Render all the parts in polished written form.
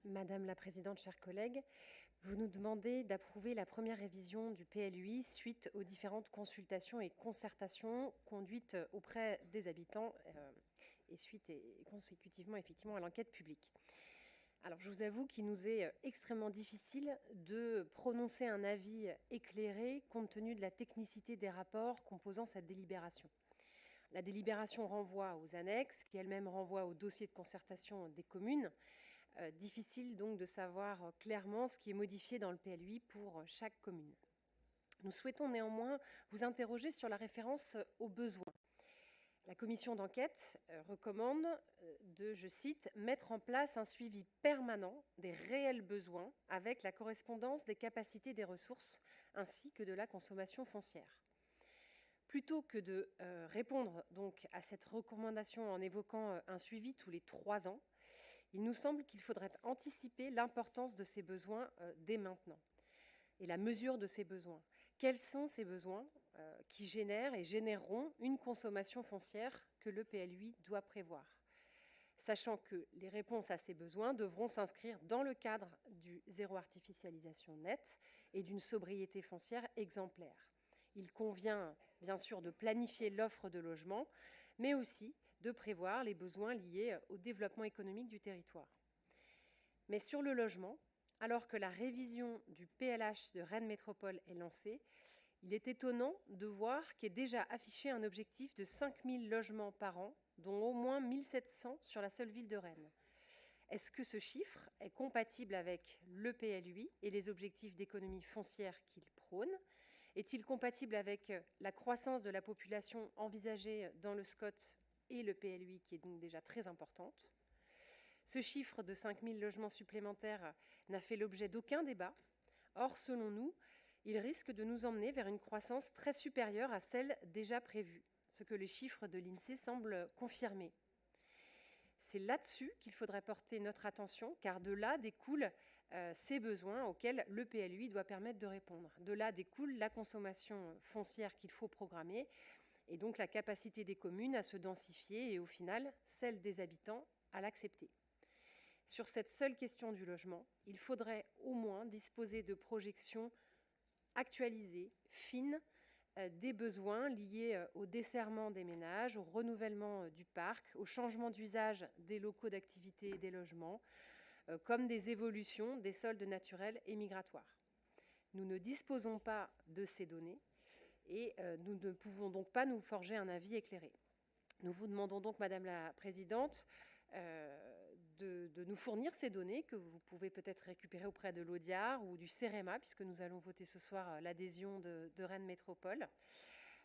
Madame la Présidente, chers collègues, vous nous demandez d'approuver la première révision du PLUI suite aux différentes consultations et concertations conduites auprès des habitants et suite et consécutivement effectivement à l'enquête publique. Alors je vous avoue qu'il nous est extrêmement difficile de prononcer un avis éclairé compte tenu de la technicité des rapports composant cette délibération. La délibération renvoie aux annexes, qui elles-mêmes renvoient au dossier de concertation des communes. Difficile donc de savoir clairement ce qui est modifié dans le PLUI pour chaque commune. Nous souhaitons néanmoins vous interroger sur la référence aux besoins. La commission d'enquête recommande de, je cite, « mettre en place un suivi permanent des réels besoins avec la correspondance des capacités des ressources ainsi que de la consommation foncière ». Plutôt que de répondre donc à cette recommandation en évoquant un suivi tous les 3 ans, il nous semble qu'il faudrait anticiper l'importance de ces besoins dès maintenant et la mesure de ces besoins. Quels sont ces besoins qui génèrent et généreront une consommation foncière que le PLUI doit prévoir, sachant que les réponses à ces besoins devront s'inscrire dans le cadre du zéro artificialisation nette et d'une sobriété foncière exemplaire. Il convient bien sûr de planifier l'offre de logement, mais aussi de prévoir les besoins liés au développement économique du territoire. Mais sur le logement, alors que la révision du PLH de Rennes Métropole est lancée, il est étonnant de voir qu'est déjà affiché un objectif de 5 000 logements par an, dont au moins 1 700 sur la seule ville de Rennes. Est-ce que ce chiffre est compatible avec le PLUI et les objectifs d'économie foncière qu'il prône ? Est-il compatible avec la croissance de la population envisagée dans le SCOT et le PLUI, qui est donc déjà très importante ? Ce chiffre de 5 000 logements supplémentaires n'a fait l'objet d'aucun débat. Or, selon nous, il risque de nous emmener vers une croissance très supérieure à celle déjà prévue, ce que les chiffres de l'INSEE semblent confirmer. C'est là-dessus qu'il faudrait porter notre attention, car de là découlent ces besoins auxquels le PLUI doit permettre de répondre. De là découle la consommation foncière qu'il faut programmer, et donc la capacité des communes à se densifier, et au final, celle des habitants à l'accepter. Sur cette seule question du logement, il faudrait au moins disposer de projections actualisées, fines, des besoins liés au desserrement des ménages, au renouvellement du parc, au changement d'usage des locaux d'activité et des logements, comme des évolutions des soldes naturels et migratoires. Nous ne disposons pas de ces données et nous ne pouvons donc pas nous forger un avis éclairé. Nous vous demandons donc, Madame la Présidente, de nous fournir ces données que vous pouvez peut-être récupérer auprès de l'Audiard ou du CEREMA, puisque nous allons voter ce soir l'adhésion de Rennes Métropole.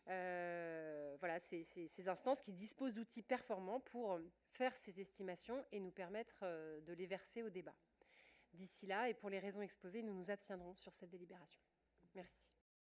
Voilà, ces instances qui disposent d'outils performants pour faire ces estimations et nous permettre de les verser au débat. D'ici là, et pour les raisons exposées, nous nous abstiendrons sur cette délibération. Merci.